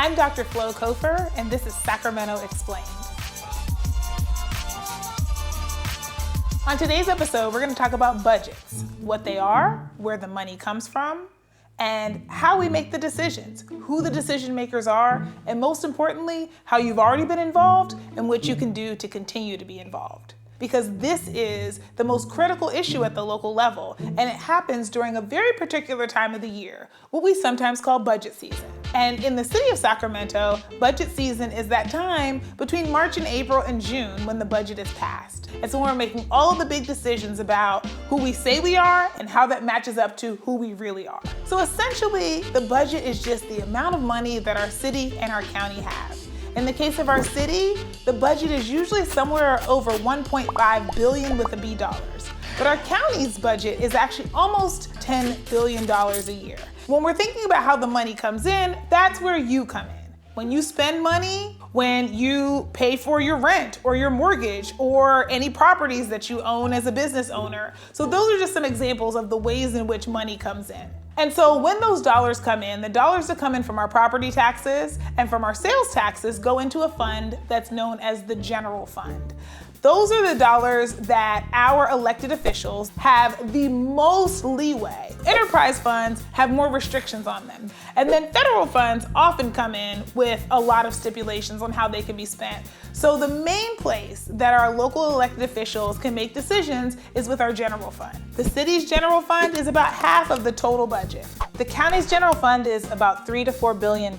I'm Dr. Flo Cofer, and this is Sacramento Explained. On today's episode, we're going to talk about budgets, what they are, where the money comes from, and how we make the decisions, who the decision makers are, and most importantly, how you've already been involved and what you can do to continue to be involved. Because this is the most critical issue at the local level, and it happens during a very particular time of the year, what we sometimes call budget season. And in the city of Sacramento, budget season is that time between March and April and June when the budget is passed. And so we're making all of the big decisions about who we say we are and how that matches up to who we really are. So essentially, the budget is just the amount of money that our city and our county have. In the case of our city, the budget is usually somewhere over $1.5 billion with a B dollars. But our county's budget is actually almost $10 billion a year. When we're thinking about how the money comes in, that's where you come in. When you spend money, when you pay for your rent or your mortgage or any properties that you own as a business owner. So those are just some examples of the ways in which money comes in. And so when those dollars come in, the dollars that come in from our property taxes and from our sales taxes go into a fund that's known as the general fund. Those are the dollars that our elected officials have the most leeway. Enterprise funds have more restrictions on them. And then federal funds often come in with a lot of stipulations on how they can be spent. So the main place that our local elected officials can make decisions is with our general fund. The city's general fund is about half of the total budget. The county's general fund is about $3 to $4 billion.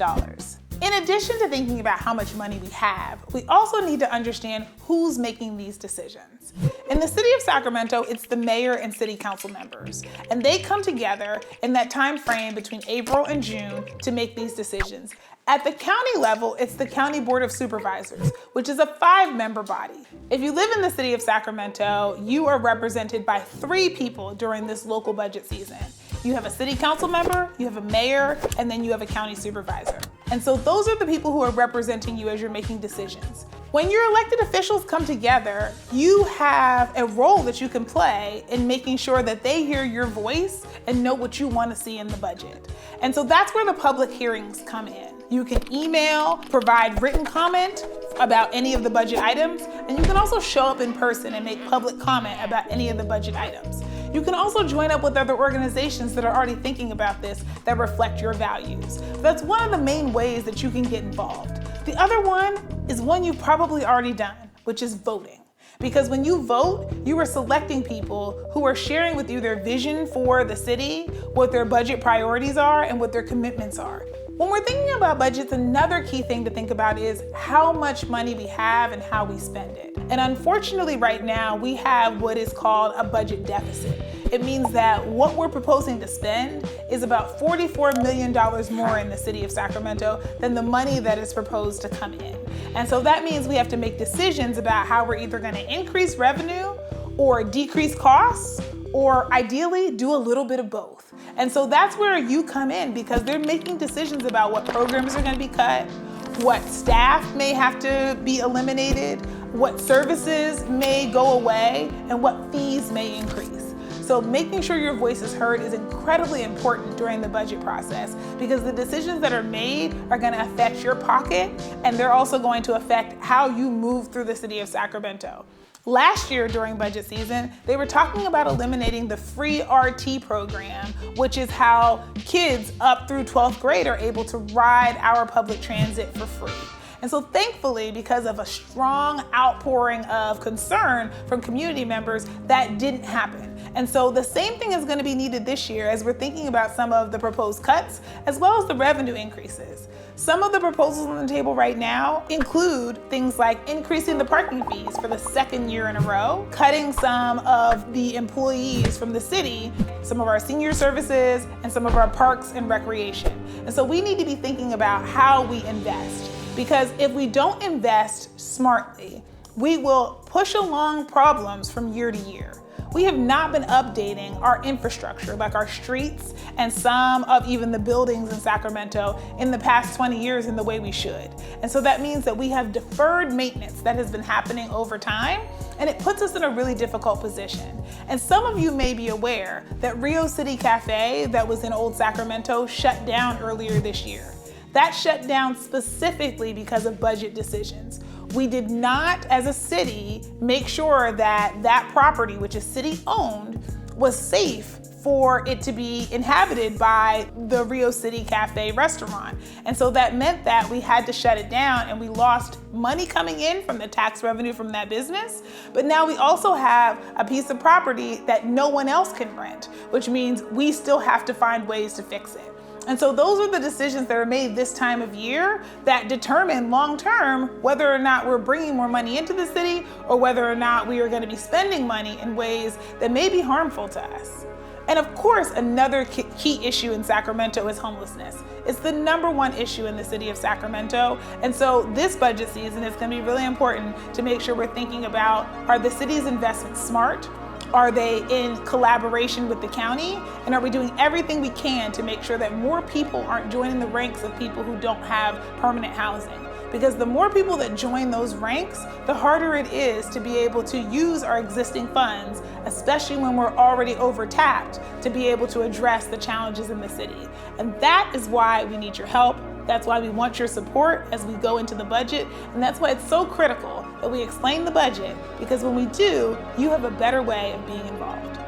In addition to thinking about how much money we have, we also need to understand who's making these decisions. In the city of Sacramento, it's the mayor and city council members, and they come together in that time frame between April and June to make these decisions. At the county level, it's the County Board of Supervisors, which is a 5-member body. If you live in the city of Sacramento, you are represented by 3 people during this local budget season. You have a city council member, you have a mayor, and then you have a county supervisor. And so those are the people who are representing you as you're making decisions. When your elected officials come together, you have a role that you can play in making sure that they hear your voice and know what you want to see in the budget. And so that's where the public hearings come in. You can email, provide written comment about any of the budget items, and you can also show up in person and make public comment about any of the budget items. You can also join up with other organizations that are already thinking about this that reflect your values. That's one of the main ways that you can get involved. The other one is one you've probably already done, which is voting. Because when you vote, you are selecting people who are sharing with you their vision for the city, what their budget priorities are, and what their commitments are. When we're thinking about budgets, another key thing to think about is how much money we have and how we spend it. And unfortunately, right now, we have what is called a budget deficit. It means that what we're proposing to spend is about $44 million more in the city of Sacramento than the money that is proposed to come in. And so that means we have to make decisions about how we're either going to increase revenue or decrease costs, or ideally do a little bit of both. And so that's where you come in, because they're making decisions about what programs are going to be cut, what staff may have to be eliminated, what services may go away, and what fees may increase. So making sure your voice is heard is incredibly important during the budget process, because the decisions that are made are going to affect your pocket, and they're also going to affect how you move through the city of Sacramento. Last year during budget season, they were talking about eliminating the free RT program, which is how kids up through 12th grade are able to ride our public transit for free. And so thankfully, because of a strong outpouring of concern from community members, that didn't happen. And so the same thing is going to be needed this year as we're thinking about some of the proposed cuts, as well as the revenue increases. Some of the proposals on the table right now include things like increasing the parking fees for the 2nd year in a row, cutting some of the employees from the city, some of our senior services, and some of our parks and recreation. And so we need to be thinking about how we invest, because if we don't invest smartly, we will push along problems from year to year. We have not been updating our infrastructure, like our streets and some of even the buildings in Sacramento, in the past 20 years in the way we should. And so that means that we have deferred maintenance that has been happening over time, and it puts us in a really difficult position. And some of you may be aware that Rio City Cafe that was in Old Sacramento shut down earlier this year. That shut down specifically because of budget decisions. We did not, as a city, make sure that that property, which is city-owned, was safe for it to be inhabited by the Rio City Cafe restaurant. And so that meant that we had to shut it down, and we lost money coming in from the tax revenue from that business. But now we also have a piece of property that no one else can rent, which means we still have to find ways to fix it. And so those are the decisions that are made this time of year that determine long-term whether or not we're bringing more money into the city or whether or not we are going to be spending money in ways that may be harmful to us. And of course, another key issue in Sacramento is homelessness. It's the #1 issue in the city of Sacramento. And so this budget season is going to be really important to make sure we're thinking about, are the city's investments smart? Are they in collaboration with the county? And are we doing everything we can to make sure that more people aren't joining the ranks of people who don't have permanent housing? Because the more people that join those ranks, the harder it is to be able to use our existing funds, especially when we're already overtapped, to be able to address the challenges in the city. And that is why we need your help. That's why we want your support as we go into the budget. And that's why it's so critical that we explain the budget, because when we do, you have a better way of being involved.